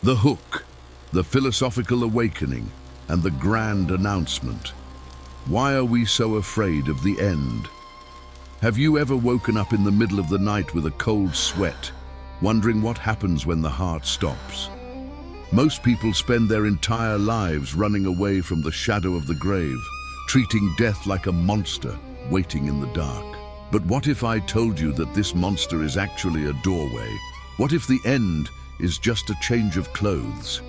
The hook, the philosophical awakening, and the grand announcement. Why are we so afraid of the end? Have you ever woken up in the middle of the night with a cold sweat, wondering what happens when the heart stops? Most people spend their entire lives running away from the shadow of the grave, treating death like a monster waiting in the dark. But what if I told you that this monster is actually a doorway? What if the end is just a change of clothes?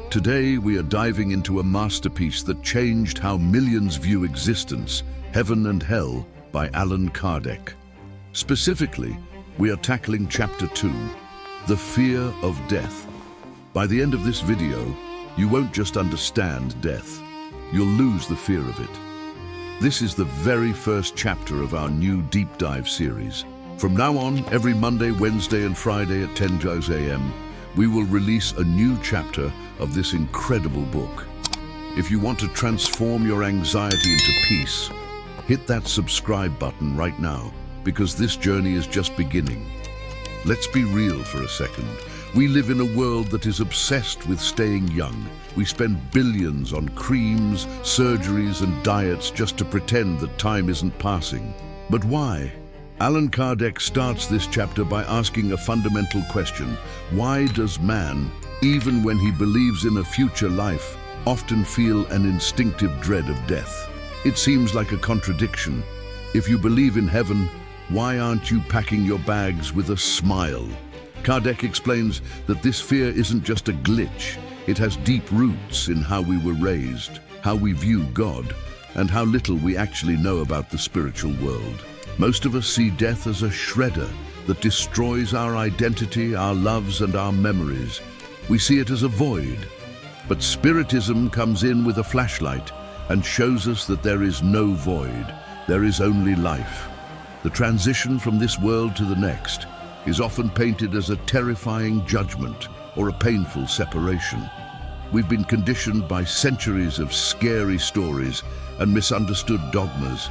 Today we are diving into a masterpiece that changed how millions view existence, Heaven and Hell by Allan Kardec. Specifically, we are tackling Chapter 2, The Fear of Death. By the end of this video, you won't just understand death, you'll lose the fear of it. This is the very first chapter of our new deep dive series. From now on, every Monday, Wednesday and Friday at 10 a.m., we will release a new chapter of this incredible book. If you want to transform your anxiety into peace, hit that subscribe button right now, because this journey is just beginning. Let's be real for a second. We live in a world that is obsessed with staying young. We spend billions on creams, surgeries and diets just to pretend that time isn't passing. But why? Allan Kardec starts this chapter by asking a fundamental question. Why does man, even when he believes in a future life, often feel an instinctive dread of death? It seems like a contradiction. If you believe in heaven, why aren't you packing your bags with a smile? Kardec explains that this fear isn't just a glitch. It has deep roots in how we were raised, how we view God, and how little we actually know about the spiritual world. Most of us see death as a shredder that destroys our identity, our loves, and our memories. We see it as a void. But Spiritism comes in with a flashlight and shows us that there is no void, there is only life. The transition from this world to the next is often painted as a terrifying judgment or a painful separation. We've been conditioned by centuries of scary stories and misunderstood dogmas.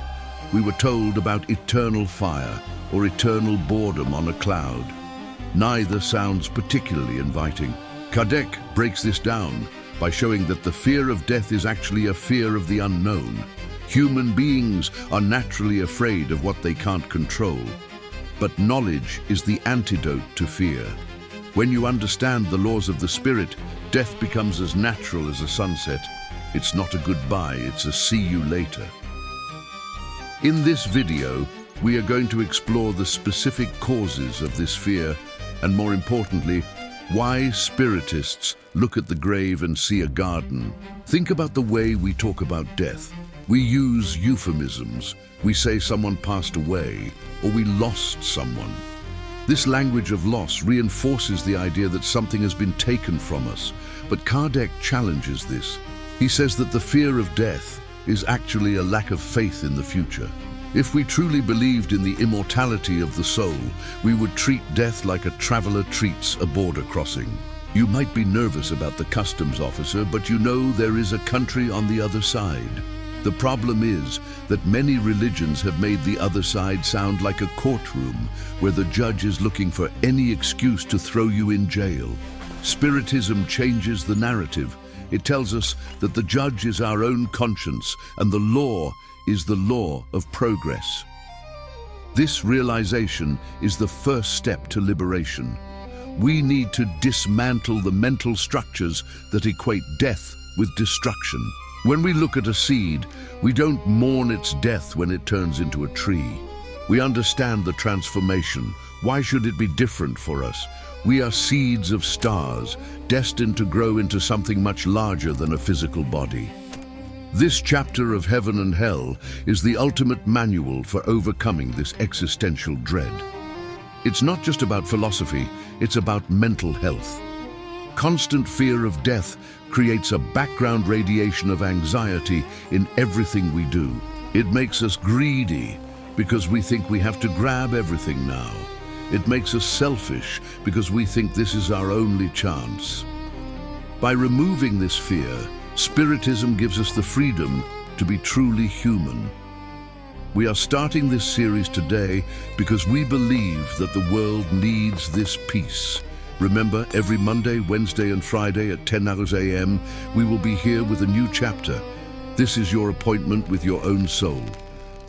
We were told about eternal fire or eternal boredom on a cloud. Neither sounds particularly inviting. Kardec breaks this down by showing that the fear of death is actually a fear of the unknown. Human beings are naturally afraid of what they can't control. But knowledge is the antidote to fear. When you understand the laws of the spirit, death becomes as natural as a sunset. It's not a goodbye, it's a see you later. In this video, we are going to explore the specific causes of this fear and, more importantly, why Spiritists look at the grave and see a garden. Think about the way we talk about death. We use euphemisms. We say someone passed away or we lost someone. This language of loss reinforces the idea that something has been taken from us. But Kardec challenges this. He says that the fear of death is actually a lack of faith in the future. If we truly believed in the immortality of the soul, we would treat death like a traveler treats a border crossing. You might be nervous about the customs officer, but you know there is a country on the other side. The problem is that many religions have made the other side sound like a courtroom where the judge is looking for any excuse to throw you in jail. Spiritism changes the narrative. It tells us that the judge is our own conscience and the law is the law of progress. This realization is the first step to liberation. We need to dismantle the mental structures that equate death with destruction. When we look at a seed, we don't mourn its death when it turns into a tree. We understand the transformation. Why should it be different for us? We are seeds of stars, destined to grow into something much larger than a physical body. This chapter of Heaven and Hell is the ultimate manual for overcoming this existential dread. It's not just about philosophy, it's about mental health. Constant fear of death creates a background radiation of anxiety in everything we do. It makes us greedy because we think we have to grab everything now. It makes us selfish because we think this is our only chance. By removing this fear, Spiritism gives us the freedom to be truly human. We are starting this series today because we believe that the world needs this peace. Remember, every Monday, Wednesday and Friday at 10 hours a.m., we will be here with a new chapter. This is your appointment with your own soul.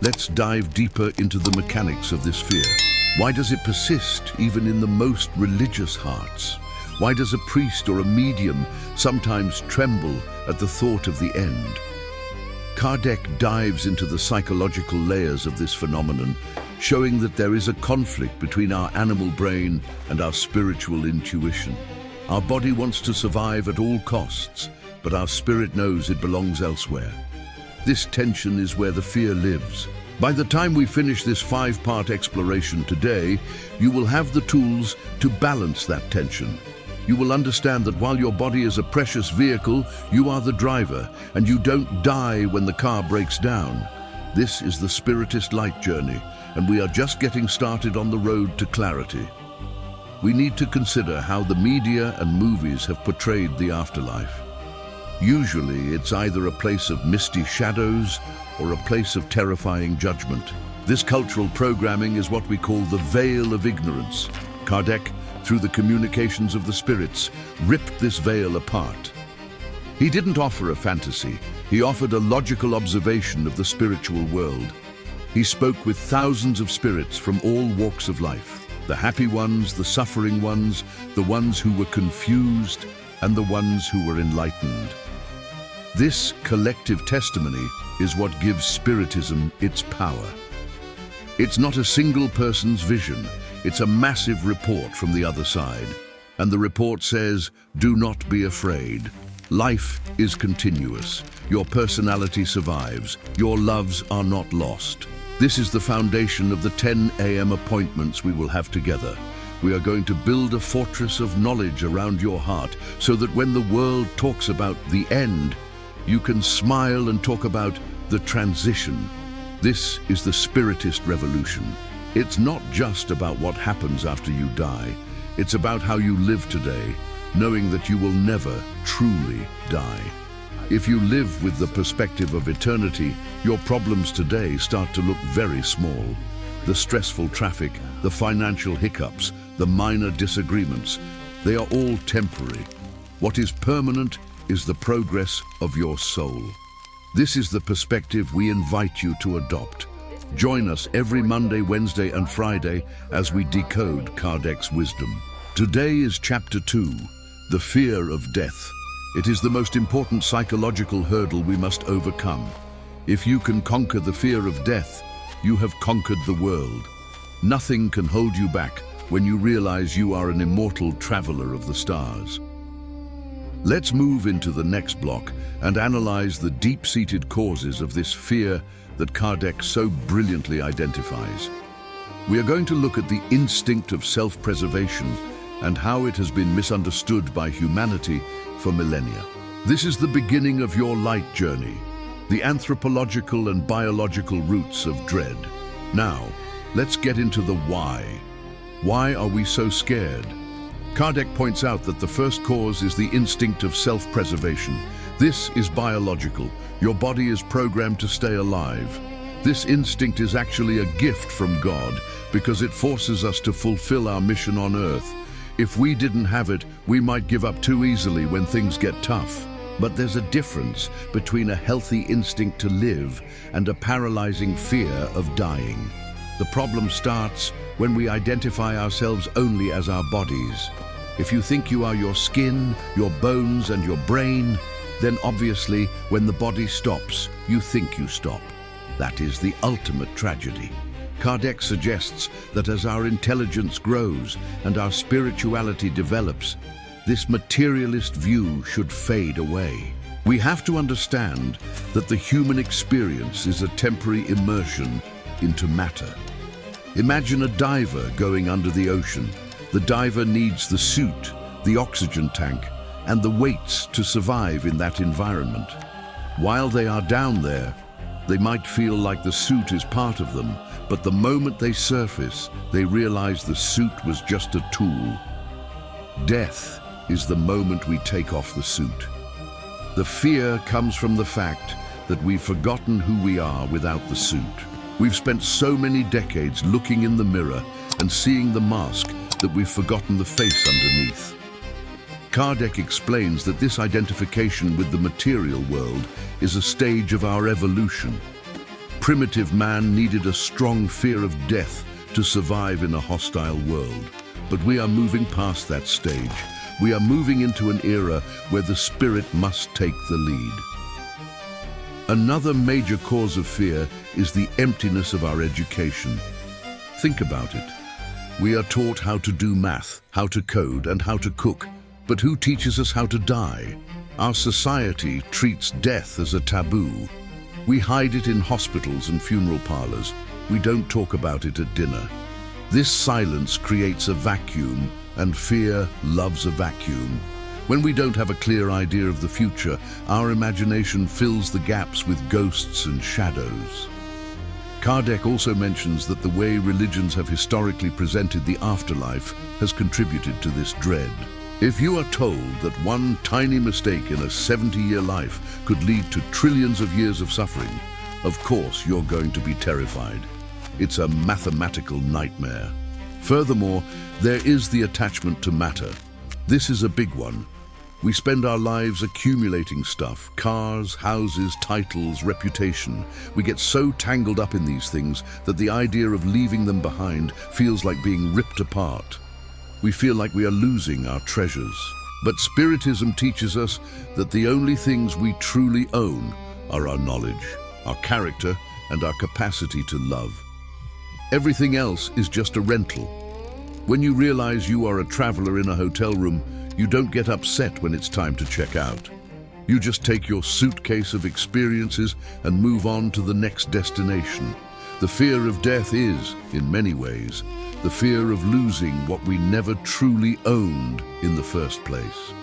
Let's dive deeper into the mechanics of this fear. Why does it persist even in the most religious hearts? Why does a priest or a medium sometimes tremble at the thought of the end? Kardec dives into the psychological layers of this phenomenon, showing that there is a conflict between our animal brain and our spiritual intuition. Our body wants to survive at all costs, but our spirit knows it belongs elsewhere. This tension is where the fear lives. By the time we finish this 5-part exploration today, you will have the tools to balance that tension. You will understand that while your body is a precious vehicle, you are the driver, and you don't die when the car breaks down. This is the Spiritist light journey, and we are just getting started on the road to clarity. We need to consider how the media and movies have portrayed the afterlife. Usually, it's either a place of misty shadows or a place of terrifying judgment. This cultural programming is what we call the veil of ignorance. Kardec, through the communications of the spirits, ripped this veil apart. He didn't offer a fantasy. He offered a logical observation of the spiritual world. He spoke with thousands of spirits from all walks of life. The happy ones, the suffering ones, the ones who were confused, and the ones who were enlightened. This collective testimony is what gives Spiritism its power. It's not a single person's vision, it's a massive report from the other side. And the report says, do not be afraid. Life is continuous. Your personality survives. Your loves are not lost. This is the foundation of the 10 a.m. appointments we will have together. We are going to build a fortress of knowledge around your heart so that when the world talks about the end, you can smile and talk about the transition. This is the Spiritist revolution. It's not just about what happens after you die. It's about how you live today, knowing that you will never truly die. If you live with the perspective of eternity, your problems today start to look very small. The stressful traffic, the financial hiccups, the minor disagreements, they are all temporary. What is permanent is the progress of your soul. This is the perspective we invite you to adopt. Join us every Monday, Wednesday and Friday as we decode Kardec's wisdom. Today is Chapter 2, the fear of death. It is the most important psychological hurdle we must overcome. If you can conquer the fear of death, you have conquered the world. Nothing can hold you back when you realize you are an immortal traveler of the stars. Let's move into the next block and analyze the deep-seated causes of this fear that Kardec so brilliantly identifies. We are going to look at the instinct of self-preservation and how it has been misunderstood by humanity for millennia. This is the beginning of your light journey, the anthropological and biological roots of dread. Now, let's get into the why. Why are we so scared? Kardec points out that the first cause is the instinct of self-preservation. This is biological. Your body is programmed to stay alive. This instinct is actually a gift from God because it forces us to fulfill our mission on Earth. If we didn't have it, we might give up too easily when things get tough. But there's a difference between a healthy instinct to live and a paralyzing fear of dying. The problem starts when we identify ourselves only as our bodies. If you think you are your skin, your bones, and your brain, then obviously, when the body stops, you think you stop. That is the ultimate tragedy. Kardec suggests that as our intelligence grows and our spirituality develops, this materialist view should fade away. We have to understand that the human experience is a temporary immersion into matter. Imagine a diver going under the ocean. The diver needs the suit, the oxygen tank, and the weights to survive in that environment. While they are down there, they might feel like the suit is part of them, but the moment they surface, they realize the suit was just a tool. Death is the moment we take off the suit. The fear comes from the fact that we've forgotten who we are without the suit. We've spent so many decades looking in the mirror and seeing the mask that we've forgotten the face underneath. Kardec explains that this identification with the material world is a stage of our evolution. Primitive man needed a strong fear of death to survive in a hostile world. But we are moving past that stage. We are moving into an era where the spirit must take the lead. Another major cause of fear is the emptiness of our education. Think about it. We are taught how to do math, how to code, and how to cook. But who teaches us how to die? Our society treats death as a taboo. We hide it in hospitals and funeral parlors. We don't talk about it at dinner. This silence creates a vacuum, and fear loves a vacuum. When we don't have a clear idea of the future, our imagination fills the gaps with ghosts and shadows. Kardec also mentions that the way religions have historically presented the afterlife has contributed to this dread. If you are told that one tiny mistake in a 70-year life could lead to trillions of years of suffering, of course you're going to be terrified. It's a mathematical nightmare. Furthermore, there is the attachment to matter. This is a big one. We spend our lives accumulating stuff: cars, houses, titles, reputation. We get so tangled up in these things that the idea of leaving them behind feels like being ripped apart. We feel like we are losing our treasures. But Spiritism teaches us that the only things we truly own are our knowledge, our character, and our capacity to love. Everything else is just a rental. When you realize you are a traveler in a hotel room, you don't get upset when it's time to check out. You just take your suitcase of experiences and move on to the next destination. The fear of death is, in many ways, the fear of losing what we never truly owned in the first place.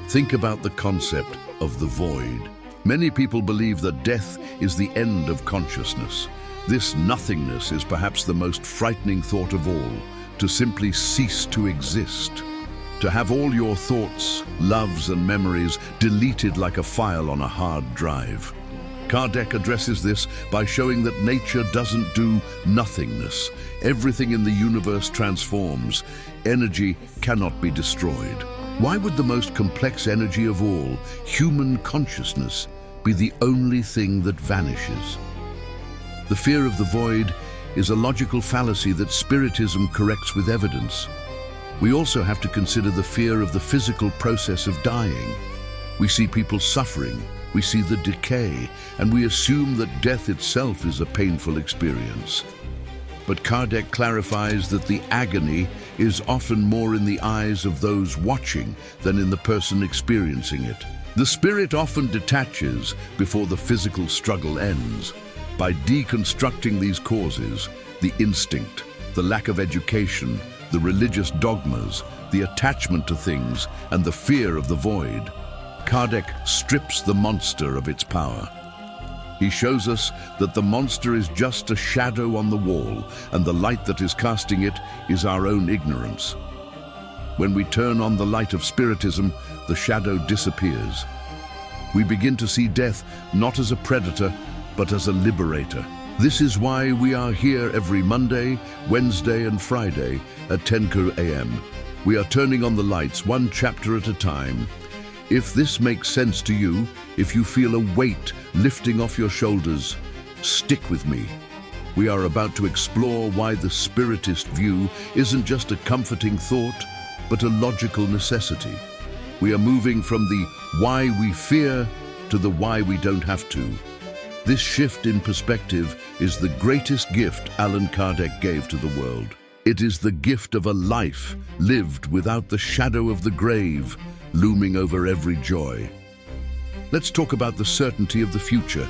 Think about the concept of the void. Many people believe that death is the end of consciousness. This nothingness is perhaps the most frightening thought of all, to simply cease to exist. To have all your thoughts, loves, and memories deleted like a file on a hard drive. Kardec addresses this by showing that nature doesn't do nothingness. Everything in the universe transforms. Energy cannot be destroyed. Why would the most complex energy of all, human consciousness, be the only thing that vanishes? The fear of the void is a logical fallacy that Spiritism corrects with evidence. We also have to consider the fear of the physical process of dying. We see people suffering, we see the decay, and we assume that death itself is a painful experience. But Kardec clarifies that the agony is often more in the eyes of those watching than in the person experiencing it. The spirit often detaches before the physical struggle ends. By deconstructing these causes, the instinct, the lack of education, the religious dogmas, the attachment to things, and the fear of the void, Kardec strips the monster of its power. He shows us that the monster is just a shadow on the wall, and the light that is casting it is our own ignorance. When we turn on the light of Spiritism, the shadow disappears. We begin to see death not as a predator, but as a liberator. This is why we are here every Monday, Wednesday, and Friday at 10 a.m. We are turning on the lights one chapter at a time. If this makes sense to you, if you feel a weight lifting off your shoulders, stick with me. We are about to explore why the Spiritist view isn't just a comforting thought, but a logical necessity. We are moving from the why we fear to the why we don't have to. This shift in perspective is the greatest gift Allan Kardec gave to the world. It is the gift of a life lived without the shadow of the grave looming over every joy. Let's talk about the certainty of the future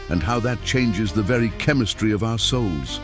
and how that changes the very chemistry of our souls.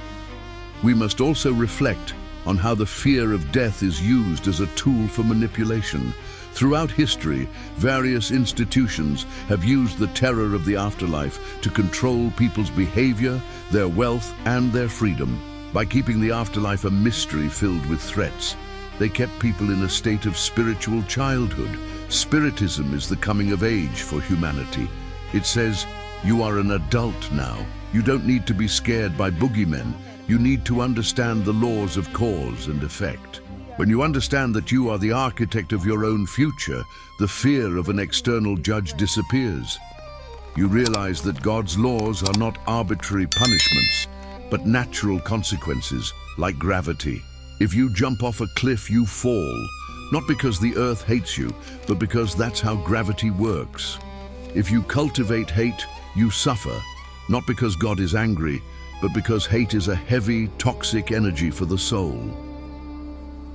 We must also reflect on how the fear of death is used as a tool for manipulation. Throughout history, various institutions have used the terror of the afterlife to control people's behavior, their wealth, and their freedom. By keeping the afterlife a mystery filled with threats, they kept people in a state of spiritual childhood. Spiritism is the coming of age for humanity. It says, you are an adult now. You don't need to be scared by boogeymen. You need to understand the laws of cause and effect. When you understand that you are the architect of your own future, the fear of an external judge disappears. You realize that God's laws are not arbitrary punishments, but natural consequences, like gravity. If you jump off a cliff, you fall, not because the earth hates you, but because that's how gravity works. If you cultivate hate, you suffer, not because God is angry, but because hate is a heavy, toxic energy for the soul.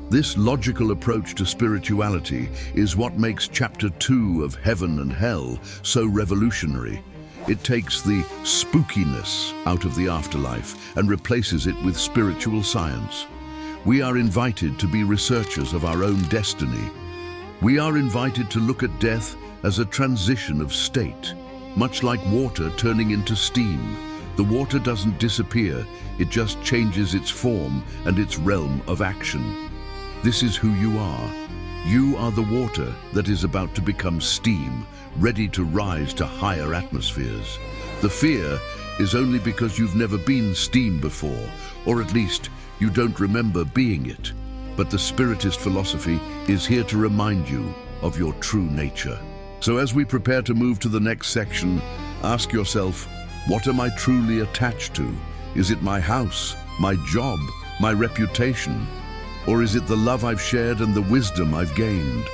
This logical approach to spirituality is what makes Chapter 2 of Heaven and Hell so revolutionary. It takes the spookiness out of the afterlife and replaces it with spiritual science. We are invited to be researchers of our own destiny. We are invited to look at death as a transition of state, much like water turning into steam. The water doesn't disappear, it just changes its form and its realm of action. This is who you are. You are the water that is about to become steam, ready to rise to higher atmospheres. The fear is only because you've never been steam before, or at least you don't remember being it. But the Spiritist philosophy is here to remind you of your true nature. So as we prepare to move to the next section, ask yourself, what am I truly attached to? Is it my house, my job, my reputation? Or is it the love I've shared and the wisdom I've gained?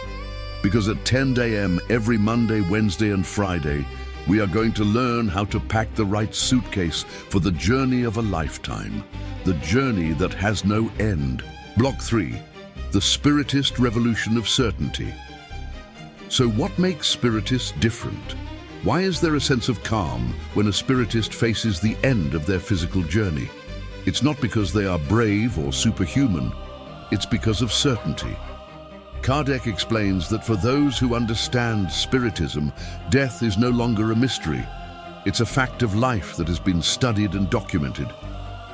Because at 10 a.m. every Monday, Wednesday, and Friday, we are going to learn how to pack the right suitcase for the journey of a lifetime, the journey that has no end. Block 3, the Spiritist Revolution of Certainty. So what makes Spiritists different? Why is there a sense of calm when a Spiritist faces the end of their physical journey? It's not because they are brave or superhuman. It's because of certainty. Kardec explains that for those who understand Spiritism, death is no longer a mystery. It's a fact of life that has been studied and documented.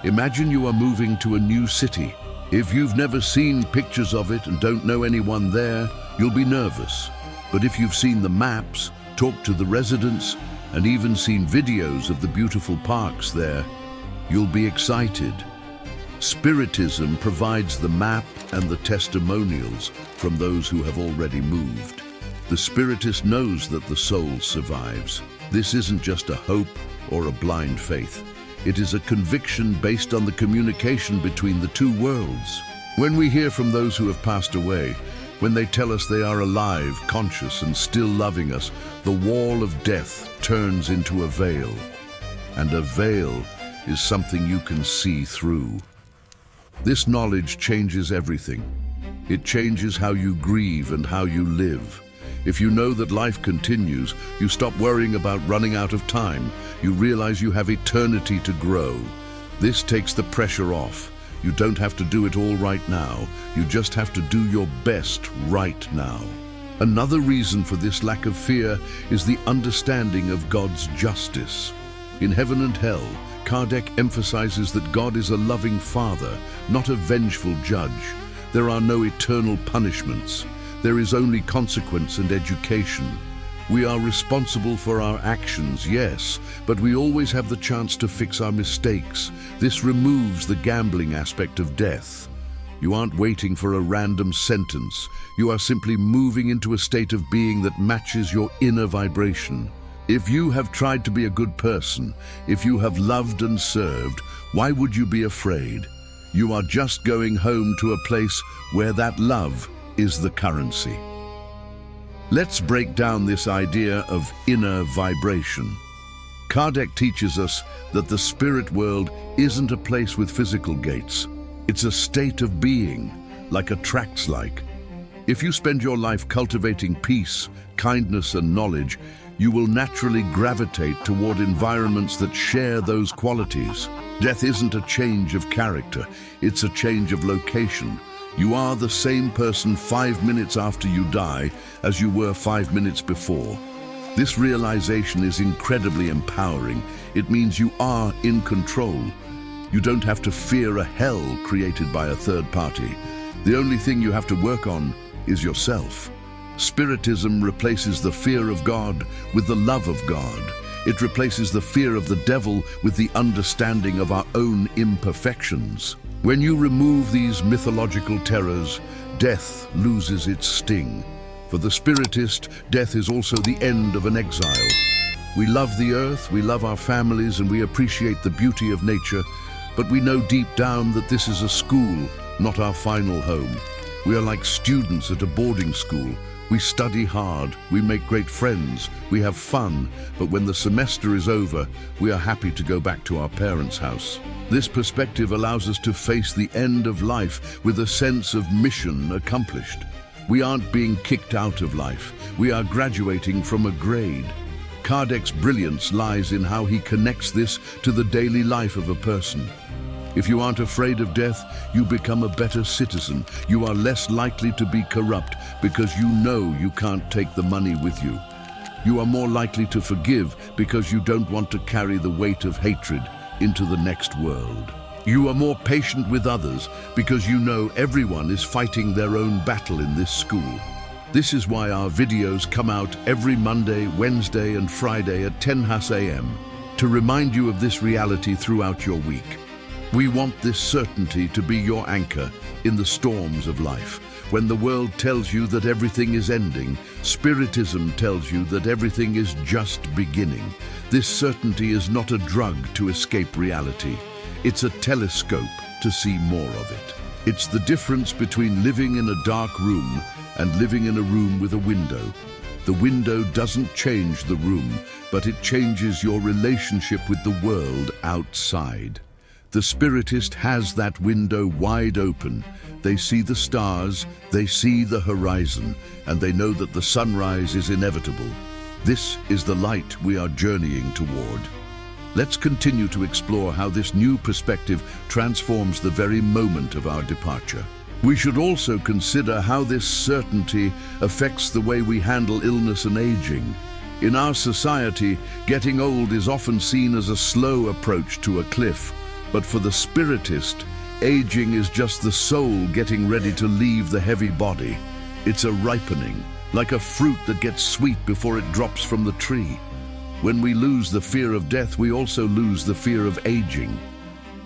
Imagine you are moving to a new city. If you've never seen pictures of it and don't know anyone there, you'll be nervous. But if you've seen the maps, talked to the residents, and even seen videos of the beautiful parks there, you'll be excited. Spiritism provides the map and the testimonials from those who have already moved. The Spiritist knows that the soul survives. This isn't just a hope or a blind faith. It is a conviction based on the communication between the two worlds. When we hear from those who have passed away, when they tell us they are alive, conscious, and still loving us, the wall of death turns into a veil. And a veil is something you can see through. This knowledge changes everything. It changes how you grieve and how you live. If you know that life continues, you stop worrying about running out of time. You realize you have eternity to grow. This takes the pressure off. You don't have to do it all right now. You just have to do your best right now. Another reason for this lack of fear is the understanding of God's justice. In Heaven and Hell, Kardec emphasizes that God is a loving Father, not a vengeful judge. There are no eternal punishments. There is only consequence and education. We are responsible for our actions, yes, but we always have the chance to fix our mistakes. This removes the gambling aspect of death. You aren't waiting for a random sentence. You are simply moving into a state of being that matches your inner vibration. If you have tried to be a good person, if you have loved and served, why would you be afraid? You are just going home to a place where that love is the currency. Let's break down this idea of inner vibration. Kardec teaches us that the spirit world isn't a place with physical gates. It's a state of being, like a trance-like. If you spend your life cultivating peace, kindness, and knowledge, you will naturally gravitate toward environments that share those qualities. Death isn't a change of character, it's a change of location. You are the same person 5 minutes after you die as you were 5 minutes before. This realization is incredibly empowering. It means you are in control. You don't have to fear a hell created by a third party. The only thing you have to work on is yourself. Spiritism replaces the fear of God with the love of God. It replaces the fear of the devil with the understanding of our own imperfections. When you remove these mythological terrors, death loses its sting. For the Spiritist, death is also the end of an exile. We love the earth, we love our families, and we appreciate the beauty of nature, but we know deep down that this is a school, not our final home. We are like students at a boarding school. We study hard, we make great friends, we have fun, but when the semester is over, we are happy to go back to our parents' house. This perspective allows us to face the end of life with a sense of mission accomplished. We aren't being kicked out of life, we are graduating from a grade. Kardec's brilliance lies in how he connects this to the daily life of a person. If you aren't afraid of death, you become a better citizen. You are less likely to be corrupt because you know you can't take the money with you. You are more likely to forgive because you don't want to carry the weight of hatred into the next world. You are more patient with others because you know everyone is fighting their own battle in this school. This is why our videos come out every Monday, Wednesday, and Friday at 10 a.m. to remind you of this reality throughout your week. We want this certainty to be your anchor in the storms of life. When the world tells you that everything is ending, Spiritism tells you that everything is just beginning. This certainty is not a drug to escape reality. It's a telescope to see more of it. It's the difference between living in a dark room and living in a room with a window. The window doesn't change the room, but it changes your relationship with the world outside. The Spiritist has that window wide open. They see the stars, they see the horizon, and they know that the sunrise is inevitable. This is the light we are journeying toward. Let's continue to explore how this new perspective transforms the very moment of our departure. We should also consider how this certainty affects the way we handle illness and aging. In our society, getting old is often seen as a slow approach to a cliff. But for the Spiritist, aging is just the soul getting ready to leave the heavy body. It's a ripening, like a fruit that gets sweet before it drops from the tree. When we lose the fear of death, we also lose the fear of aging.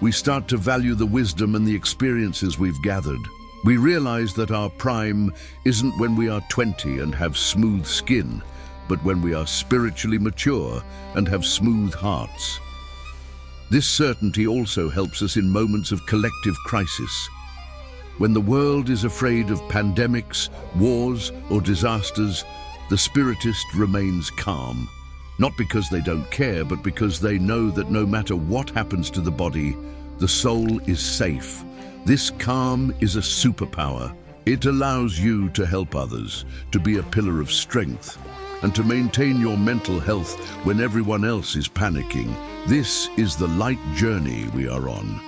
We start to value the wisdom and the experiences we've gathered. We realize that our prime isn't when we are 20 and have smooth skin, but when we are spiritually mature and have smooth hearts. This certainty also helps us in moments of collective crisis. When the world is afraid of pandemics, wars, or disasters, the Spiritist remains calm. Not because they don't care, but because they know that no matter what happens to the body, the soul is safe. This calm is a superpower. It allows you to help others, to be a pillar of strength, and to maintain your mental health when everyone else is panicking. This is the light journey we are on.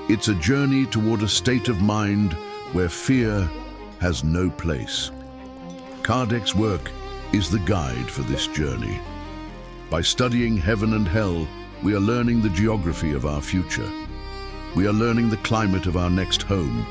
It's a journey toward a state of mind where fear has no place. Kardec's work is the guide for this journey. By studying heaven and hell, we are learning the geography of our future. We are learning the climate of our next home.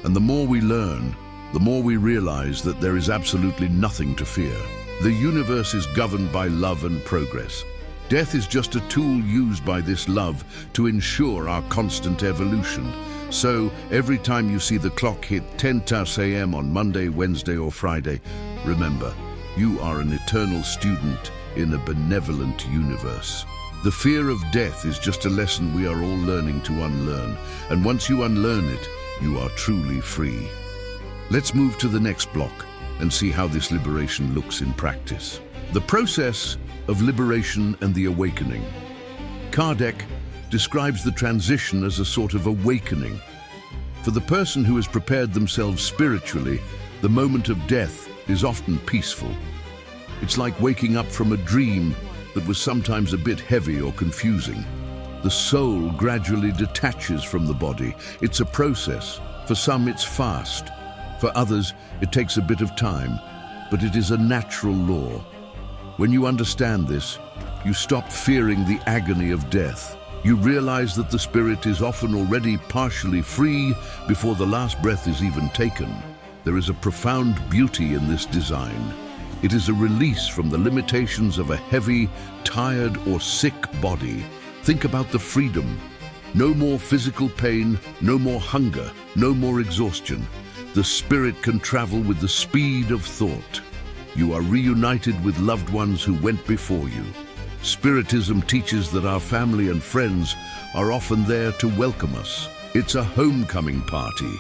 And the more we learn, the more we realize that there is absolutely nothing to fear. The universe is governed by love and progress. Death is just a tool used by this love to ensure our constant evolution. So, every time you see the clock hit 10 a.m. on Monday, Wednesday, or Friday, remember, you are an eternal student in a benevolent universe. The fear of death is just a lesson we are all learning to unlearn, and once you unlearn it, you are truly free. Let's move to the next block and see how this liberation looks in practice. The process of liberation and the awakening. Kardec describes the transition as a sort of awakening. For the person who has prepared themselves spiritually, the moment of death is often peaceful. It's like waking up from a dream that was sometimes a bit heavy or confusing. The soul gradually detaches from the body. It's a process. For some, it's fast. For others, it takes a bit of time, but it is a natural law. When you understand this, you stop fearing the agony of death. You realize that the spirit is often already partially free before the last breath is even taken. There is a profound beauty in this design. It is a release from the limitations of a heavy, tired, or sick body. Think about the freedom, No more physical pain, no more hunger, no more exhaustion. The spirit can travel with the speed of thought. You are reunited with loved ones who went before you. Spiritism teaches that our family and friends are often there to welcome us. It's a homecoming party.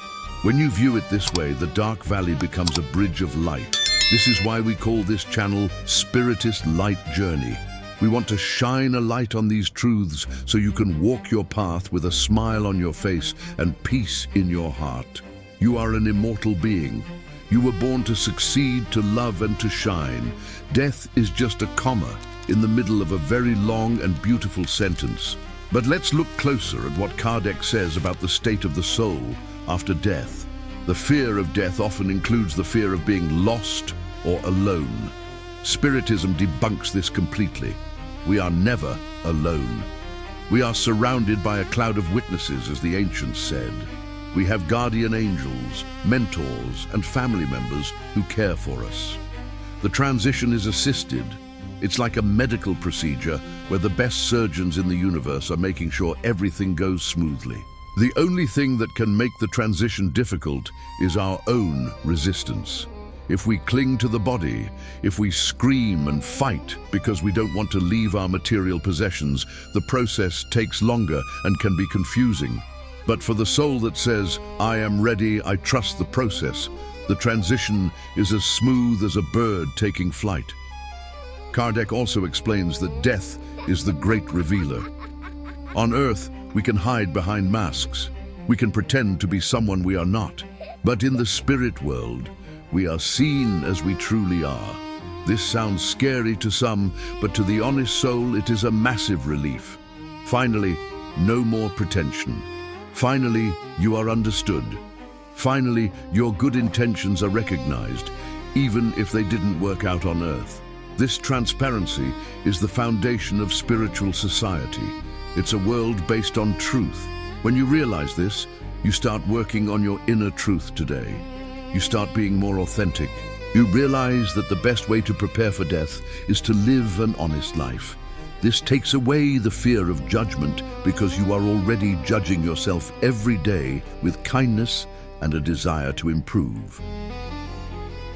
When you view it this way, the dark valley becomes a bridge of light. This is why we call this channel Spiritist Light Journey. We want to shine a light on these truths so you can walk your path with a smile on your face and peace in your heart. You are an immortal being. You were born to succeed, to love, and to shine. Death is just a comma in the middle of a very long and beautiful sentence. But let's look closer at what Kardec says about the state of the soul after death. The fear of death often includes the fear of being lost or alone. Spiritism debunks this completely. We are never alone. We are surrounded by a cloud of witnesses, as the ancients said. We have guardian angels, mentors, and family members who care for us. The transition is assisted. It's like a medical procedure where the best surgeons in the universe are making sure everything goes smoothly. The only thing that can make the transition difficult is our own resistance. If we cling to the body, if we scream and fight because we don't want to leave our material possessions, the process takes longer and can be confusing. But for the soul that says, "I am ready, I trust the process," the transition is as smooth as a bird taking flight. Kardec also explains that death is the great revealer. On earth, we can hide behind masks. We can pretend to be someone we are not. But in the spirit world, we are seen as we truly are. This sounds scary to some, but to the honest soul, it is a massive relief. Finally, no more pretension. Finally, you are understood. Finally, your good intentions are recognized, even if they didn't work out on earth. This transparency is the foundation of spiritual society. It's a world based on truth. When you realize this, you start working on your inner truth today. You start being more authentic. You realize that the best way to prepare for death is to live an honest life. This takes away the fear of judgment because you are already judging yourself every day with kindness and a desire to improve.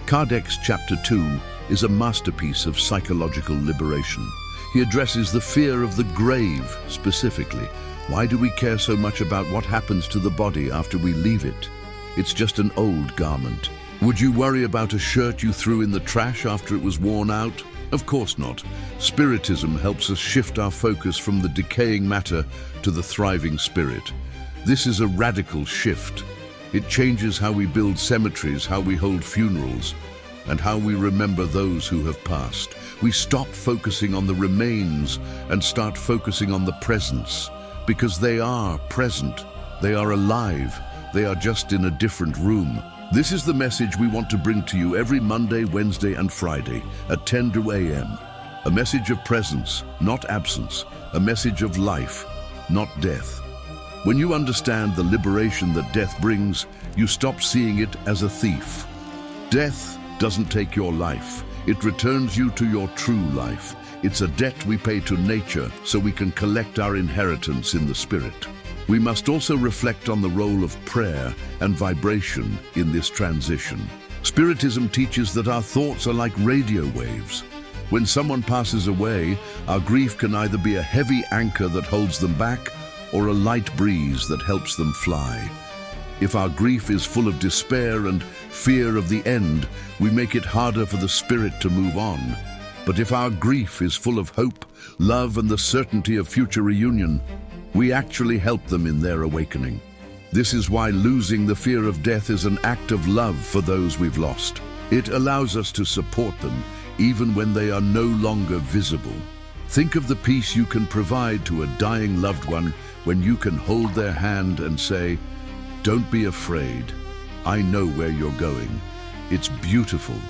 Kardec's Chapter 2 is a masterpiece of psychological liberation. He addresses the fear of the grave specifically. Why do we care so much about what happens to the body after we leave it? It's just an old garment. Would you worry about a shirt you threw in the trash after it was worn out? Of course not. Spiritism helps us shift our focus from the decaying matter to the thriving spirit. This is a radical shift. It changes how we build cemeteries, how we hold funerals, and how we remember those who have passed. We stop focusing on the remains and start focusing on the presence, because they are present, they are alive, they are just in a different room. This is the message we want to bring to you every Monday, Wednesday, and Friday at 10 a.m. A message of presence, not absence. A message of life, not death. When you understand the liberation that death brings, you stop seeing it as a thief. Death doesn't take your life. It returns you to your true life. It's a debt we pay to nature so we can collect our inheritance in the spirit. We must also reflect on the role of prayer and vibration in this transition. Spiritism teaches that our thoughts are like radio waves. When someone passes away, our grief can either be a heavy anchor that holds them back or a light breeze that helps them fly. If our grief is full of despair and fear of the end, we make it harder for the spirit to move on. But if our grief is full of hope, love, and the certainty of future reunion, we actually help them in their awakening. This is why losing the fear of death is an act of love for those we've lost. It allows us to support them, even when they are no longer visible. Think of the peace you can provide to a dying loved one when you can hold their hand and say, "Don't be afraid. I know where you're going. It's beautiful,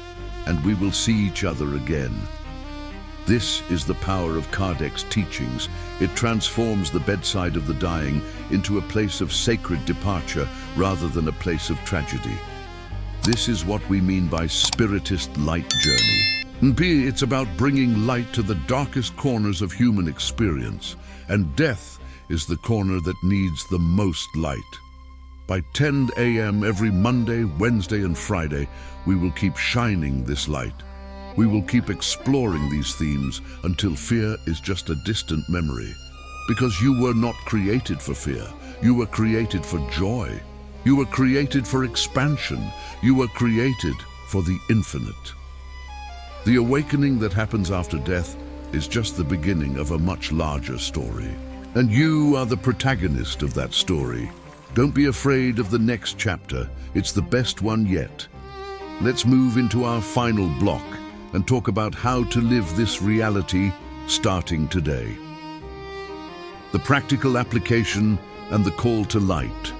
and we will see each other again." This is the power of Kardec's teachings. It transforms the bedside of the dying into a place of sacred departure rather than a place of tragedy. This is what we mean by Spiritist Light Journey. And B, it's about bringing light to the darkest corners of human experience. And death is the corner that needs the most light. By 10 a.m. every Monday, Wednesday, and Friday, we will keep shining this light. We will keep exploring these themes until fear is just a distant memory. Because you were not created for fear. You were created for joy. You were created for expansion. You were created for the infinite. The awakening that happens after death is just the beginning of a much larger story. And you are the protagonist of that story. Don't be afraid of the next chapter. It's the best one yet. Let's move into our final block and talk about how to live this reality starting today. The practical application and the call to light.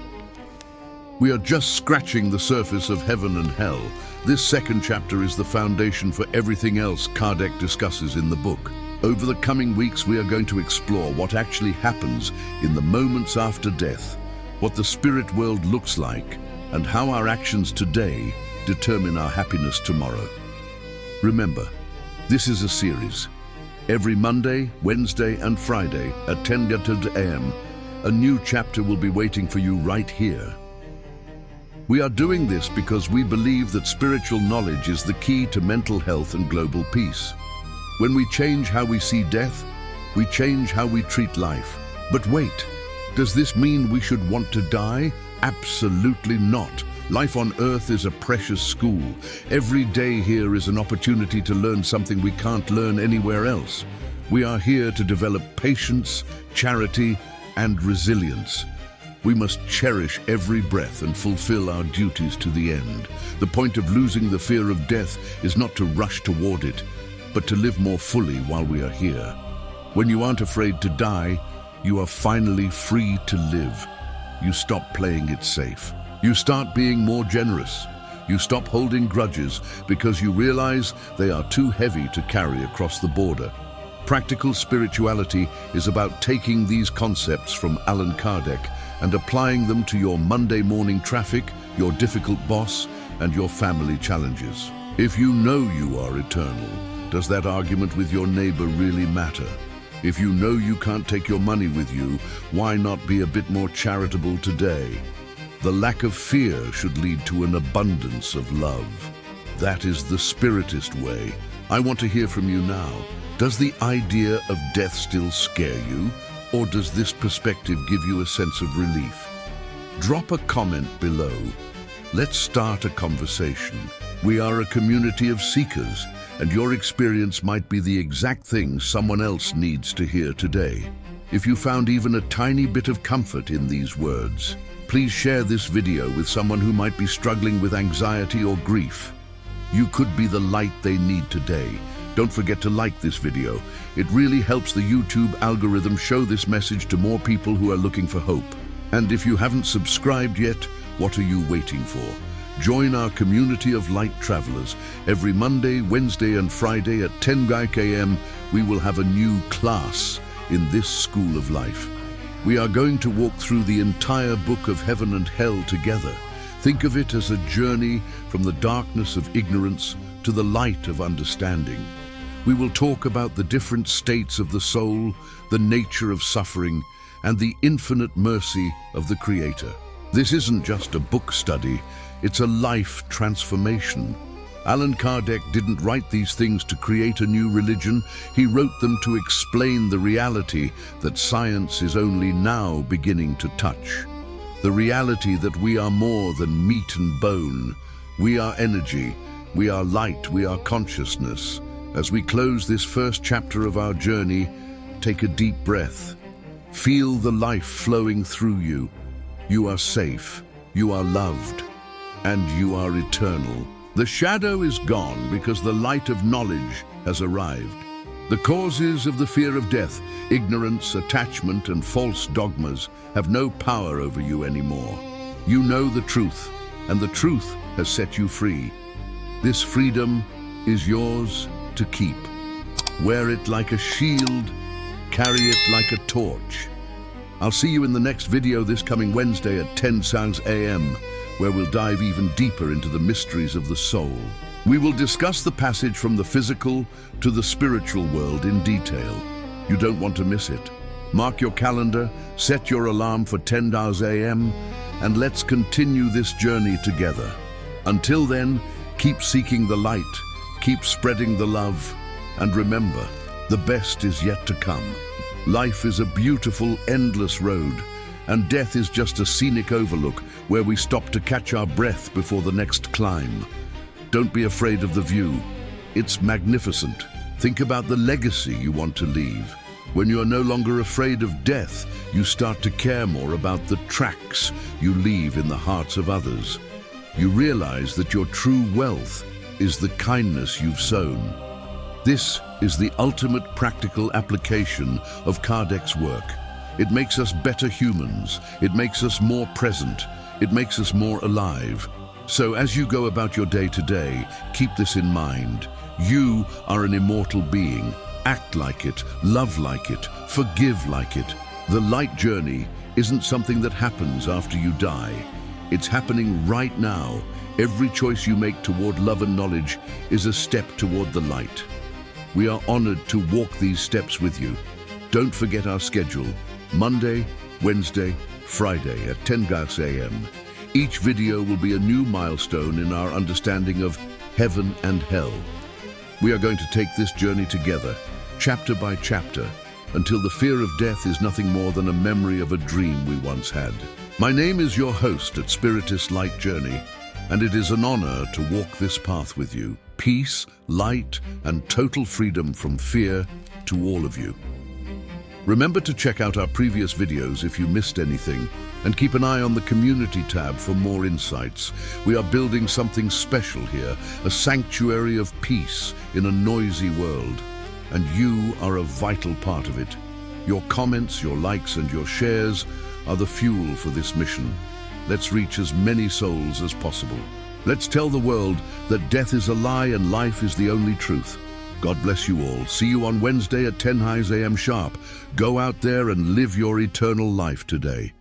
We are just scratching the surface of heaven and hell. This second chapter is the foundation for everything else Kardec discusses in the book. Over the coming weeks, we are going to explore what actually happens in the moments after death, what the spirit world looks like, and how our actions today determine our happiness tomorrow. Remember, this is a series. Every Monday, Wednesday, and Friday at 10 a.m., a new chapter will be waiting for you right here. We are doing this because we believe that spiritual knowledge is the key to mental health and global peace. When we change how we see death, we change how we treat life. But wait, does this mean we should want to die? Absolutely not. Life on Earth is a precious school. Every day here is an opportunity to learn something we can't learn anywhere else. We are here to develop patience, charity, and resilience. We must cherish every breath and fulfill our duties to the end. The point of losing the fear of death is not to rush toward it, but to live more fully while we are here. When you aren't afraid to die, you are finally free to live. You stop playing it safe. You start being more generous. You stop holding grudges because you realize they are too heavy to carry across the border. Practical spirituality is about taking these concepts from Allan Kardec and applying them to your Monday morning traffic, your difficult boss, and your family challenges. If you know you are eternal, does that argument with your neighbor really matter? If you know you can't take your money with you, why not be a bit more charitable today? The lack of fear should lead to an abundance of love. That is the Spiritist way. I want to hear from you now. Does the idea of death still scare you, or does this perspective give you a sense of relief? Drop a comment below. Let's start a conversation. We are a community of seekers, and your experience might be the exact thing someone else needs to hear today. If you found even a tiny bit of comfort in these words, please share this video with someone who might be struggling with anxiety or grief. You could be the light they need today. Don't forget to like this video. It really helps the YouTube algorithm show this message to more people who are looking for hope. And if you haven't subscribed yet, what are you waiting for? Join our community of light travelers. Every Monday, Wednesday, and Friday at 10 a.m., we will have a new class in this school of life. We are going to walk through the entire book of heaven and hell together. Think of it as a journey from the darkness of ignorance to the light of understanding. We will talk about the different states of the soul, the nature of suffering, and the infinite mercy of the Creator. This isn't just a book study, it's a life transformation. Allan Kardec didn't write these things to create a new religion. He wrote them to explain the reality that science is only now beginning to touch. The reality that we are more than meat and bone. We are energy, we are light, we are consciousness. As we close this first chapter of our journey, take a deep breath. Feel the life flowing through you. You are safe, you are loved, and you are eternal. The shadow is gone because the light of knowledge has arrived. The causes of the fear of death, ignorance, attachment, and false dogmas have no power over you anymore. You know the truth, and the truth has set you free. This freedom is yours to keep. Wear it like a shield, carry it like a torch. I'll see you in the next video this coming Wednesday at 10 a.m., where we'll dive even deeper into the mysteries of the soul. We will discuss the passage from the physical to the spiritual world in detail. You don't want to miss it. Mark your calendar, set your alarm for 10 a.m., and let's continue this journey together. Until then, keep seeking the light, keep spreading the love, and remember, the best is yet to come. Life is a beautiful, endless road, and death is just a scenic overlook where we stop to catch our breath before the next climb. Don't be afraid of the view. It's magnificent. Think about the legacy you want to leave. When you are no longer afraid of death, you start to care more about the tracks you leave in the hearts of others. You realize that your true wealth is the kindness you've sown. This is the ultimate practical application of Kardec's work. It makes us better humans. It makes us more present. It makes us more alive. So as you go about your day to day, keep this in mind. You are an immortal being. Act like it, love like it, forgive like it. The light journey isn't something that happens after you die. It's happening right now. Every choice you make toward love and knowledge is a step toward the light. We are honored to walk these steps with you. Don't forget our schedule: Monday, Wednesday, Friday at 10 a.m. Each video will be a new milestone in our understanding of heaven and hell. We are going to take this journey together, chapter by chapter, until the fear of death is nothing more than a memory of a dream we once had. My name is your host at Spiritist Light Journey, and it is an honor to walk this path with you. Peace, light, and total freedom from fear to all of you. Remember to check out our previous videos if you missed anything, and keep an eye on the community tab for more insights. We are building something special here, a sanctuary of peace in a noisy world, and you are a vital part of it. Your comments, your likes, and your shares are the fuel for this mission. Let's reach as many souls as possible. Let's tell the world that death is a lie and life is the only truth. God bless you all. See you on Wednesday at 10 a.m. sharp. Go out there and live your eternal life today.